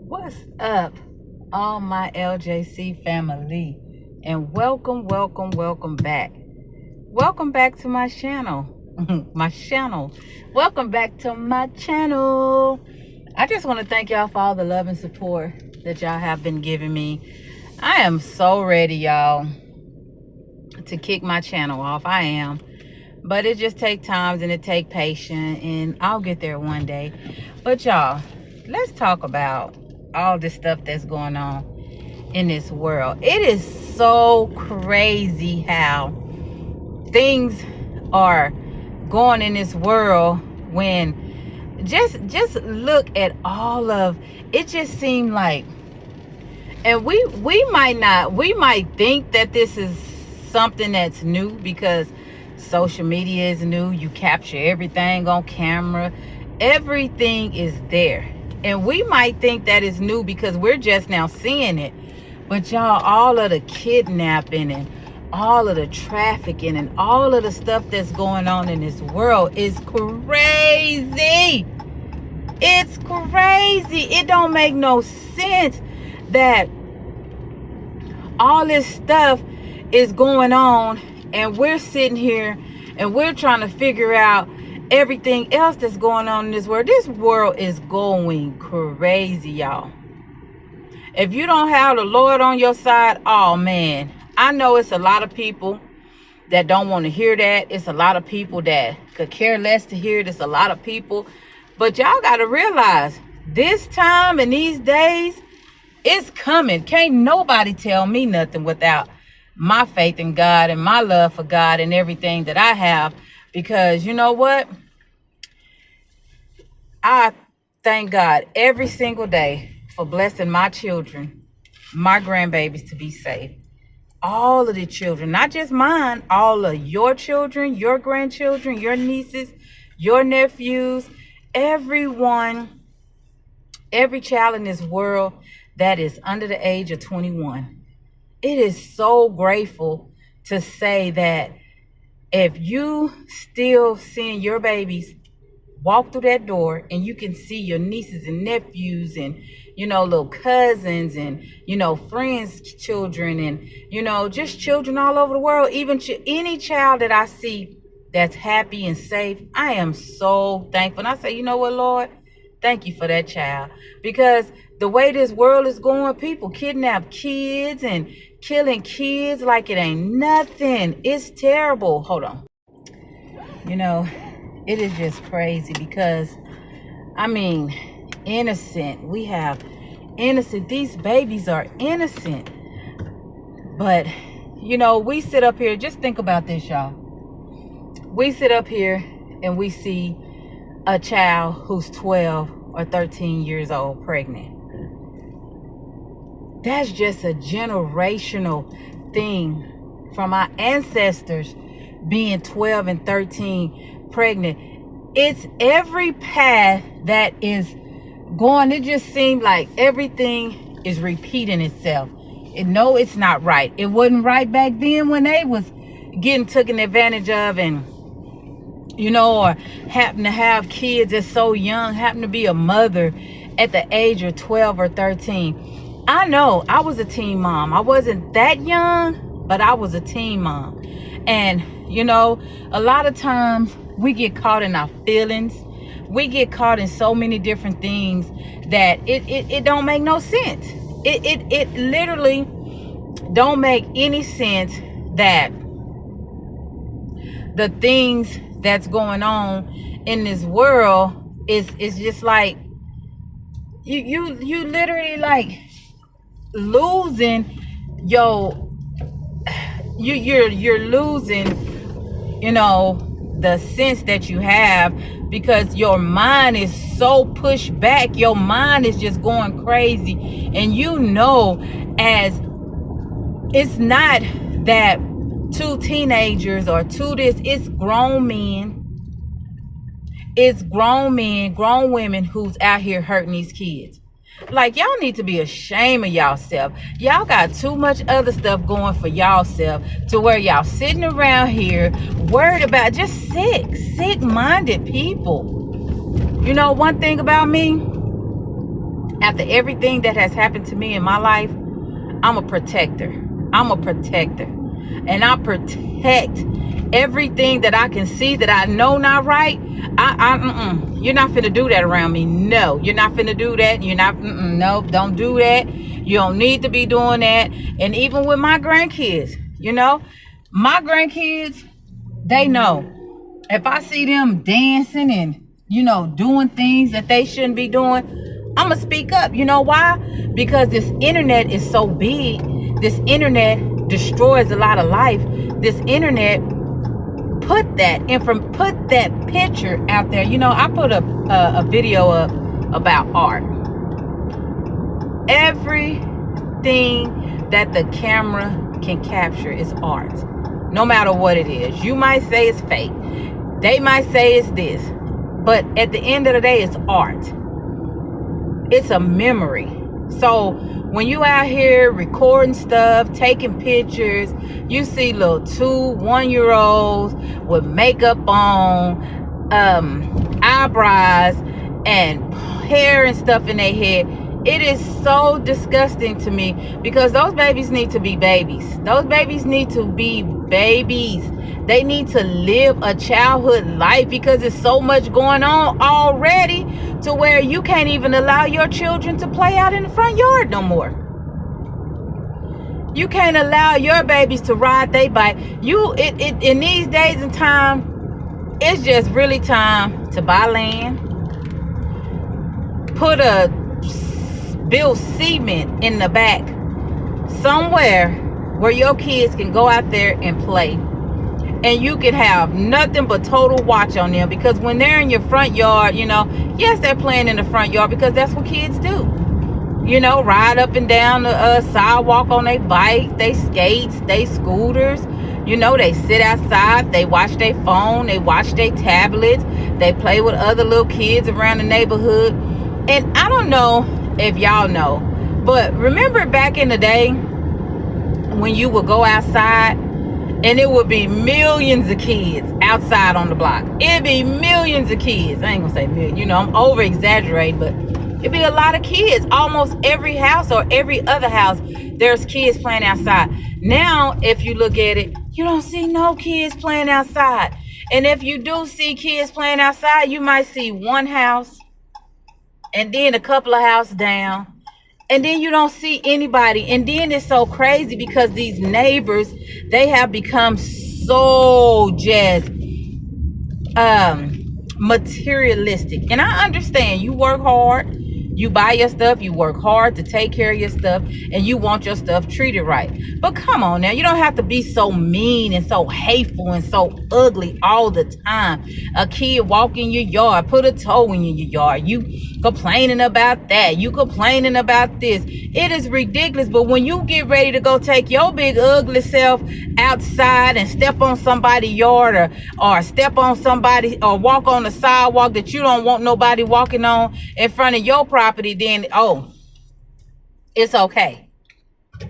What's up, all my LJC family? And welcome back. Welcome back to my channel. my channel. Welcome back to my channel. I just want to thank y'all for all the love and support that y'all have been giving me. I am so ready, y'all, to kick my channel off. I am. But it just take times and it take patience, and I'll get there one day. But y'all, let's talk about all this stuff that's going on in this world. It is so crazy how things are going in this world when just look at all of it. Just seemed like, and we might think that this is something that's new because social media is new. You capture everything on camera. Everything is there. And we might think that is new because we're just now seeing it. But y'all, all of the kidnapping and all of the trafficking and all of the stuff that's going on in this world is crazy. It's crazy. It don't make no sense that all this stuff is going on and we're sitting here and we're trying to figure out everything else that's going on in this world. This world is going crazy, y'all. If you don't have the Lord on your side, oh man, I know it's a lot of people that don't want to hear that. It's a lot of people that could care less to hear it. It's a lot of people. But y'all got to realize this time and these days, it's coming. Can't nobody tell me nothing without my faith in God and my love for God and everything that I have. Because you know what? I thank God every single day for blessing my children, my grandbabies, to be safe. All of the children, not just mine, all of your children, your grandchildren, your nieces, your nephews, everyone, every child in this world that is under the age of 21. It is so grateful to say that if you still seeing your babies walk through that door and you can see your nieces and nephews and, little cousins and, friends' children and, just children all over the world, even any child that I see that's happy and safe, I am so thankful. And I say, you know what, Lord? Thank you for that child. Because the way this world is going, people kidnap kids and killing kids like it ain't nothing. It's terrible. Hold on. It is just crazy because, innocent. We have innocent. These babies are innocent. But, we sit up here. Just think about this, y'all. We sit up here and we see a child who's 12 or 13 years old pregnant. That's just a generational thing from our ancestors being 12 and 13 pregnant. It's every path that is going. It just seemed like everything is repeating itself. No, it's not right. It wasn't right back then when they was getting taken advantage of and or happen to have kids that's so young, happen to be a mother at the age of 12 or 13. I know I was a teen mom. I wasn't that young, but I was a teen mom. And, a lot of times we get caught in our feelings. We get caught in so many different things that it don't make no sense. It literally don't make any sense that the things that's going on in this world is just like you literally like losing you're losing the sense that you have because your mind is so pushed back. Your mind is just going crazy. And as it's not that two teenagers or two this, it's grown men. It's grown men, grown women who's out here hurting these kids. Like, y'all need to be ashamed of y'allself. Y'all got too much other stuff going for y'allself to where y'all sitting around here worried about just sick-minded people. One thing about me, After everything that has happened to me in my life, I'm a protector. I'm a protector. And I protect everything that I can see that I know not right. You're not finna do that around me. No, you're not finna do that. You're not, no, don't do that. You don't need to be doing that. And even with my grandkids, you know, my grandkids, they know if I see them dancing and, you know, doing things that they shouldn't be doing, I'm gonna speak up. You know why? Because this internet is so big. This internet destroys a lot of life. This internet put that picture out there. You know, I put a video up about art. Everything that the camera can capture is art, no matter what it is. You might say it's fake, they might say it's this, but at the end of the day, it's art. It's a memory. So when you out here recording stuff, taking pictures, you see little 1-year-olds with makeup on, eyebrows and hair and stuff in their head. It is so disgusting to me, because those babies need to be babies. Those babies need to be babies. They need to live a childhood life, because there's so much going on already to where you can't even allow your children to play out in the front yard no more. You can't allow your babies to ride their bike. In these days and time, it's just really time to buy land, build cement in the back somewhere where your kids can go out there and play, and you can have nothing but total watch on them. Because when they're in your front yard, you know, yes, they're playing in the front yard because that's what kids do. You know, ride up and down the sidewalk on their bikes, they skates, they scooters. You know, they sit outside, they watch their phone, they watch their tablets, they play with other little kids around the neighborhood. And I don't know if y'all know, but remember back in the day when you would go outside and it would be millions of kids outside on the block. It'd be millions of kids. I ain't gonna say million, you know, I'm over exaggerating, but it'd be a lot of kids. Almost every house or every other house, there's kids playing outside. Now, if you look at it, you don't see no kids playing outside. And if you do see kids playing outside, you might see one house and then a couple of houses down, and then you don't see anybody. And then it's so crazy because these neighbors, they have become so just materialistic. And I understand, you work hard, you buy your stuff, you work hard to take care of your stuff, and you want your stuff treated right. But come on now, you don't have to be so mean and so hateful and so ugly all the time. A kid walk in your yard, put a toe in your yard, you complaining about that, you complaining about this. It is ridiculous. But when you get ready to go take your big ugly self outside and step on somebody's yard, or step on somebody, or walk on the sidewalk that you don't want nobody walking on in front of your property, then it's okay.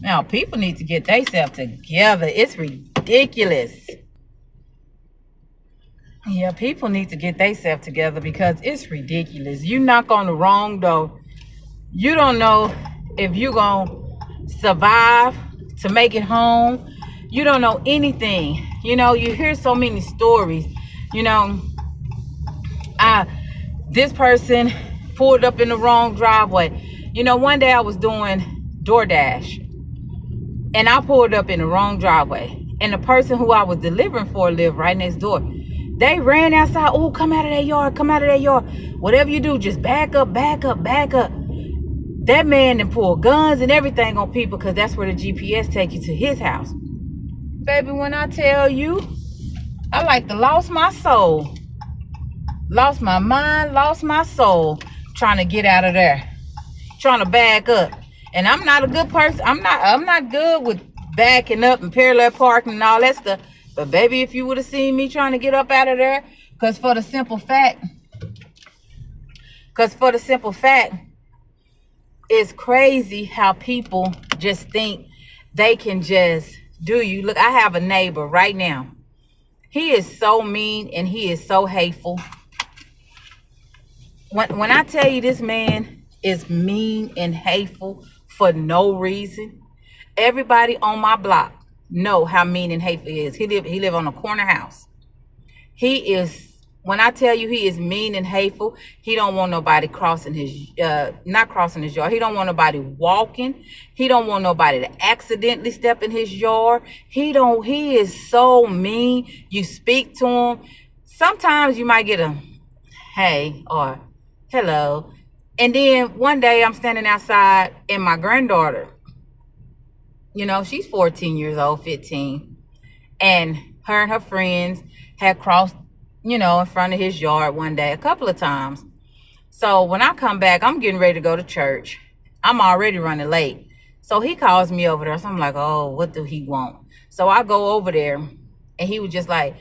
Now people need to get themselves together. It's ridiculous. Yeah, people need to get themselves together, because it's ridiculous. You knock on the wrong door, you don't know if you're gonna survive to make it home. You don't know anything. You know, you hear so many stories. You know, this person pulled up in the wrong driveway. You know, one day I was doing DoorDash, and I pulled up in the wrong driveway, and the person who I was delivering for lived right next door. They ran outside. Oh, come out of that yard, come out of that yard. Whatever you do, just back up, back up, back up. That man then pulled guns and everything on people, because that's where the GPS take you to his house. Baby, when I tell you, I like to lost my soul. Lost my mind, lost my soul, trying to get out of there, trying to back up. And I'm not a good person. I'm not good with backing up and parallel parking and all that stuff. But baby, if you would have seen me trying to get up out of there, because for the simple fact, it's crazy how people just think they can just do you. Look, I have a neighbor right now. He is so mean and he is so hateful. When I tell you, this man is mean and hateful for no reason. Everybody on my block know how mean and hateful he is. He live on a corner house. He is, when I tell you he is mean and hateful, he don't want nobody crossing his, not crossing his yard. He don't want nobody walking. He don't want nobody to accidentally step in his yard. He is so mean. You speak to him. Sometimes you might get a hey or hello. And then one day I'm standing outside and my granddaughter, she's 14 years old, 15. And her friends had crossed, in front of his yard one day, a couple of times. So when I come back, I'm getting ready to go to church. I'm already running late. So he calls me over there. So I'm like, oh, what do he want? So I go over there and he was just like,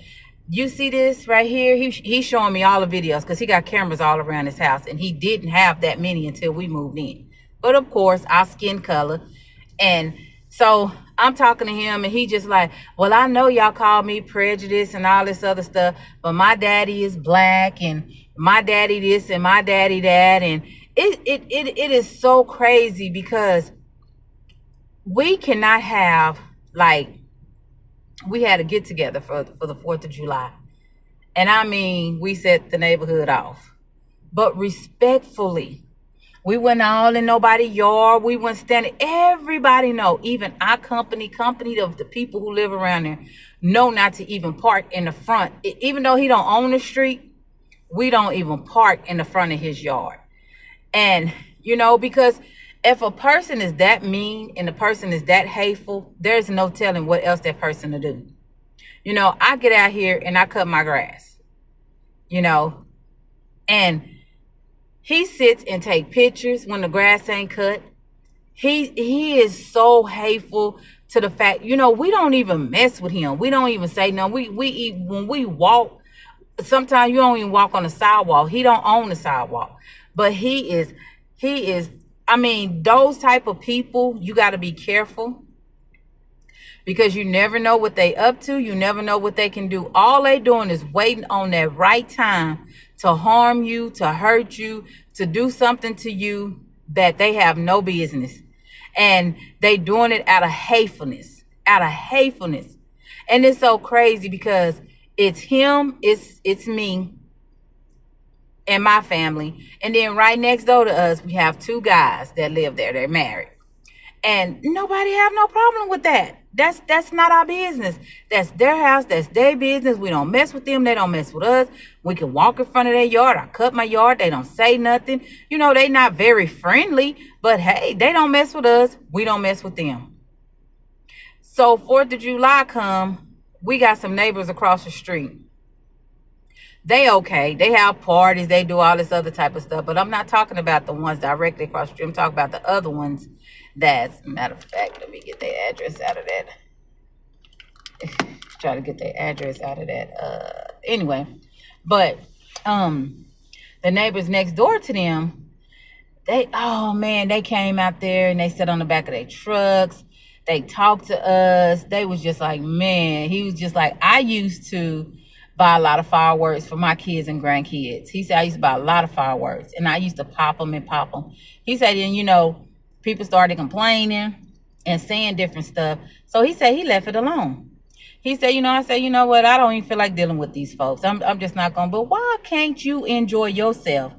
you see this right here? He's showing me all the videos because he got cameras all around his house. And he didn't have that many until we moved in. But of course, our skin color. And so I'm talking to him and he just like, well, I know y'all call me prejudiced and all this other stuff, but my daddy is black and my daddy this and my daddy that. And it is so crazy because we cannot have, like, we had a get together for the 4th of July. And I mean, we set the neighborhood off, but respectfully. We went all in nobody's yard. We went standing. Everybody know, even our company of the people who live around there, know not to even park in the front. Even though he don't own the street, we don't even park in the front of his yard. And, because if a person is that mean and the person is that hateful, there's no telling what else that person will do. I get out here and I cut my grass, and he sits and take pictures when the grass ain't cut. He is so hateful to the fact, we don't even mess with him. We don't even say no. We when we walk, sometimes you don't even walk on the sidewalk. He don't own the sidewalk. But he is, I mean, those type of people, you got to be careful. Because you never know what they up to. You never know what they can do. All they doing is waiting on that right time to harm you, to hurt you, to do something to you that they have no business. And they doing it out of hatefulness, And it's so crazy because it's him, it's me, and my family. And then right next door to us, we have 2 guys that live there. They're married. And nobody have no problem with that. That's not our business. That's their house. That's their business. We don't mess with them. They don't mess with us. We can walk in front of their yard. I cut my yard. They don't say nothing. They not very friendly, but hey, they don't mess with us. We don't mess with them. So 4th of July come, we got some neighbors across the street. They okay. They have parties. They do all this other type of stuff. But I'm not talking about the ones directly across the street. I'm talking about the other ones. That's, matter of fact, let me get their address out of that. Try to get their address out of that. Anyway, but the neighbors next door to them, they came out there and they sat on the back of their trucks. They talked to us. They was just like, man, he was just like, I used to buy a lot of fireworks for my kids and grandkids. He said, I used to buy a lot of fireworks and I used to pop them. He said, and people started complaining and saying different stuff. So he said he left it alone. He said, I said, you know what? I don't even feel like dealing with these folks. I'm just not going to. But why can't you enjoy yourself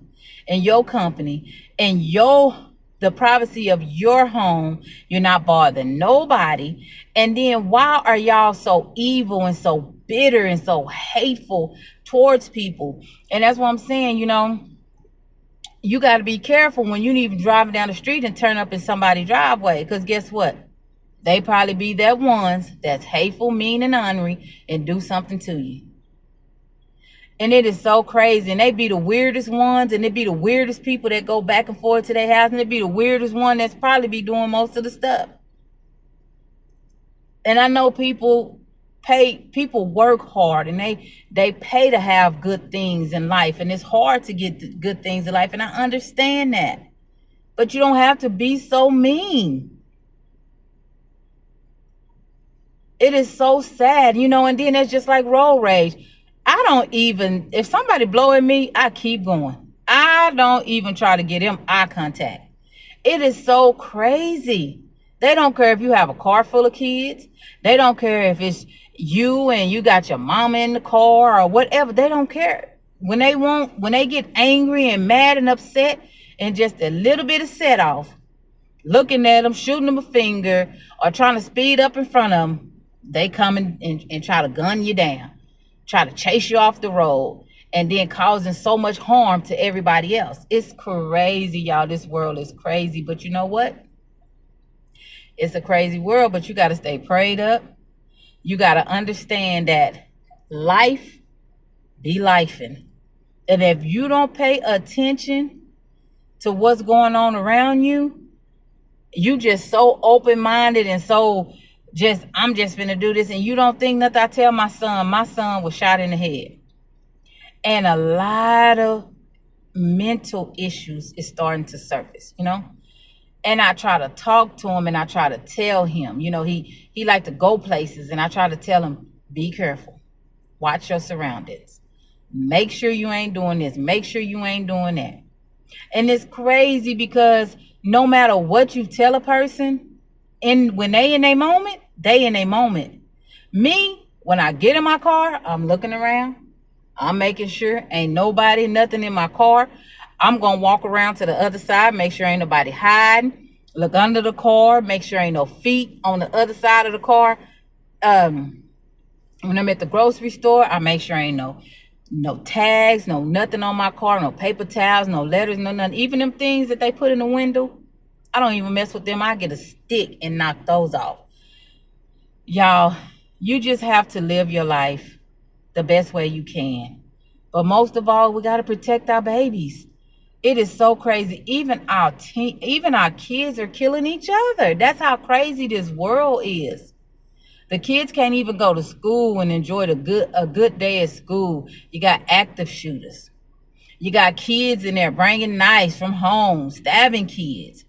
and your company and the privacy of your home? You're not bothering nobody. And then why are y'all so evil and so bitter and so hateful towards people? And that's what I'm saying, you got to be careful when you even driving down the street and turn up in somebody's driveway. Because guess what? They probably be that ones that's hateful, mean, and ornery and do something to you. And it is so crazy. And they be the weirdest ones. And it be the weirdest people that go back and forth to their house. And it be the weirdest one that's probably be doing most of the stuff. And I know people work hard and they pay to have good things in life, and it's hard to get the good things in life, and I understand that, but you don't have to be so mean. It is so sad, and then it's just like road rage. If somebody blow at me, I keep going. I don't even try to get them eye contact. It is so crazy. They don't care if you have a car full of kids. They don't care if it's you and you got your mama in the car or whatever. They don't care. When they get angry and mad and upset and just a little bit of set off, looking at them, shooting them a finger, or trying to speed up in front of them, they come and try to gun you down, try to chase you off the road, and then causing so much harm to everybody else. It's crazy, y'all. This world is crazy. But you know what? It's a crazy world, but you got to stay prayed up. You got to understand that life be lifing. And if you don't pay attention to what's going on around you, you just so open-minded and so just, I'm just finna do this. And you don't think nothing. I tell my son was shot in the head. And a lot of mental issues is starting to surface, you know? And I try to talk to him and I try to tell him, you know, he like to go places, and I try to tell him, be careful. Watch your surroundings. Make sure you ain't doing this. Make sure you ain't doing that. And it's crazy because no matter what you tell a person, when they in a moment, they in a moment. Me, when I get in my car, I'm looking around. I'm making sure ain't nobody, nothing in my car. I'm going to walk around to the other side, make sure ain't nobody hiding. Look under the car, make sure ain't no feet on the other side of the car. When I'm at the grocery store, I make sure ain't no tags, no nothing on my car, no paper towels, no letters, no nothing. Even them things that they put in the window, I don't even mess with them. I get a stick and knock those off. Y'all, you just have to live your life the best way you can. But most of all, we got to protect our babies. It is so crazy. Even our kids are killing each other. That's how crazy this world is. The kids can't even go to school and enjoy a good day at school. You got active shooters. You got kids in there bringing knives from home, stabbing kids.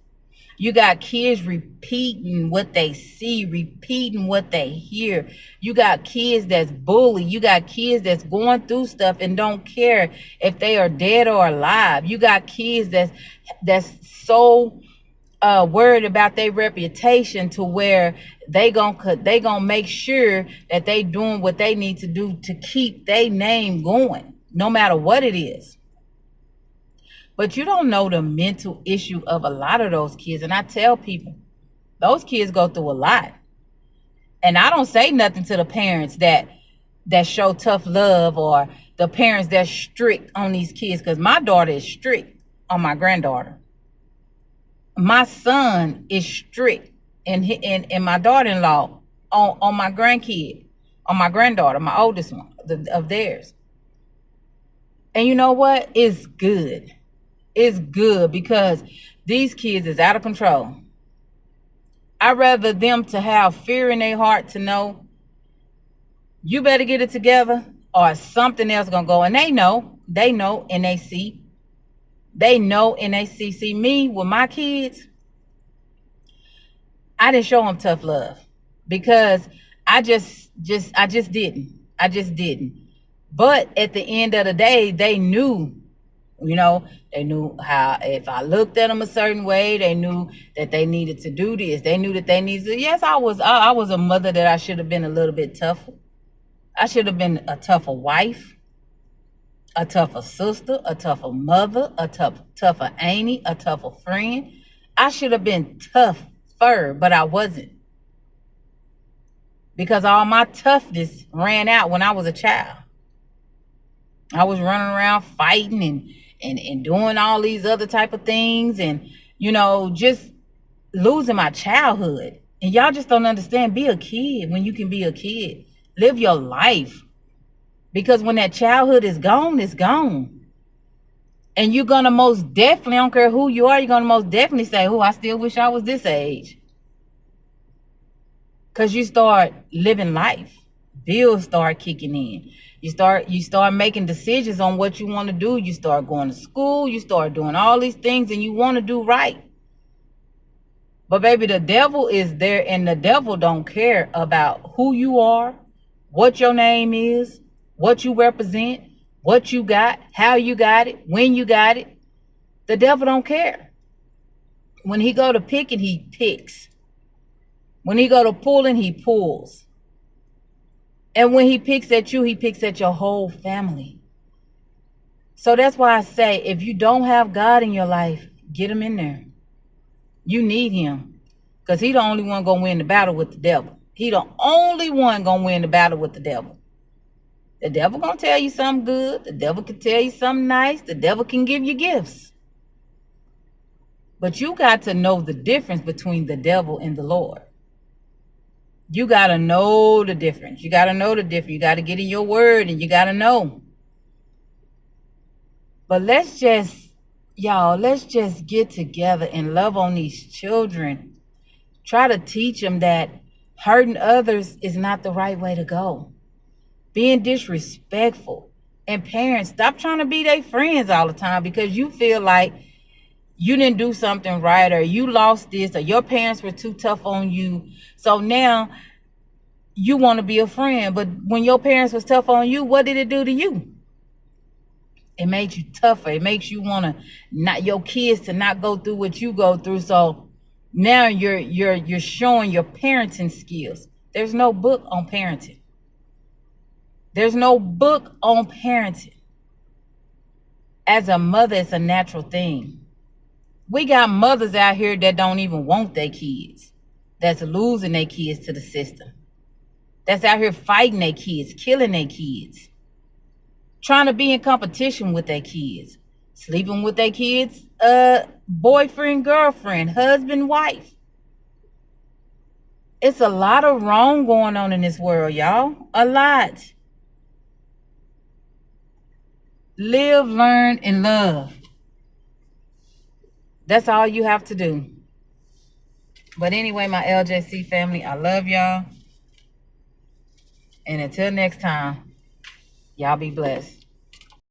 You got kids repeating what they see, repeating what they hear. You got kids that's bullied. You got kids that's going through stuff and don't care if they are dead or alive. You got kids that's so worried about their reputation to where they gonna make sure that they doing what they need to do to keep their name going, no matter what it is. But you don't know the mental issue of a lot of those kids. And I tell people, those kids go through a lot. And I don't say nothing to the parents that show tough love, or the parents that's strict on these kids, because my daughter is strict on my granddaughter. My son is strict, and my daughter-in-law on my grandkid, on my granddaughter, my oldest one of theirs. And you know what? It's good. It's good because these kids is out of control. I'd rather them to have fear in their heart to know you better get it together or something else gonna go. And they know, and they see. They know and they see. See, me with my kids, I didn't show them tough love because I just didn't. But at the end of the day, they knew. You know, they knew how, if I looked at them a certain way, they knew that they needed to do this. They knew that they needed to. Yes, I was a mother that I should have been a little bit tougher. I should have been a tougher wife, a tougher sister, a tougher mother, a tougher auntie, a tougher friend. I should have been tougher, but I wasn't. Because all my toughness ran out when I was a child. I was running around fighting and doing all these other type of things, and, you know, just losing my childhood. And y'all just don't understand. Be a kid when you can be a kid. Live your life. Because when that childhood is gone, it's gone. And you're going to most definitely, I don't care who you are, you're going to most definitely say, oh, I still wish I was this age. Because you start living life. Bills start kicking in. You start making decisions on what you want to do. You start going to school. You start doing all these things, and you want to do right. But baby, the devil is there, and the devil don't care about who you are, what your name is, what you represent, what you got, how you got it, when you got it. The devil don't care. When he go to picking, he picks. When he go to pulling, he pulls. And when he picks at you, he picks at your whole family. So that's why I say, if you don't have God in your life, get him in there. You need him. Because he the only one going to win the battle with the devil. He the only one going to win the battle with the devil. The devil going to tell you something good. The devil can tell you something nice. The devil can give you gifts. But you got to know the difference between the devil and the Lord. You got to know the difference. You got to know the difference. You got to get in your word and you got to know. But let's just get together and love on these children. Try to teach them that hurting others is not the right way to go. Being disrespectful. And parents, stop trying to be their friends all the time because you feel like you didn't do something right, or you lost this, or your parents were too tough on you. So now you want to be a friend. But when your parents was tough on you, what did it do to you? It made you tougher. It makes you want to not your kids to not go through what you go through. So now you're showing your parenting skills. There's no book on parenting. There's no book on parenting. As a mother, it's a natural thing. We got mothers out here that don't even want their kids. That's losing their kids to the system. That's out here fighting their kids, killing their kids. Trying to be in competition with their kids. Sleeping with their kids, boyfriend, girlfriend, husband, wife. It's a lot of wrong going on in this world, y'all. A lot. Live, learn, and love. That's all you have to do. But anyway, my LJC family, I love y'all. And until next time, y'all be blessed.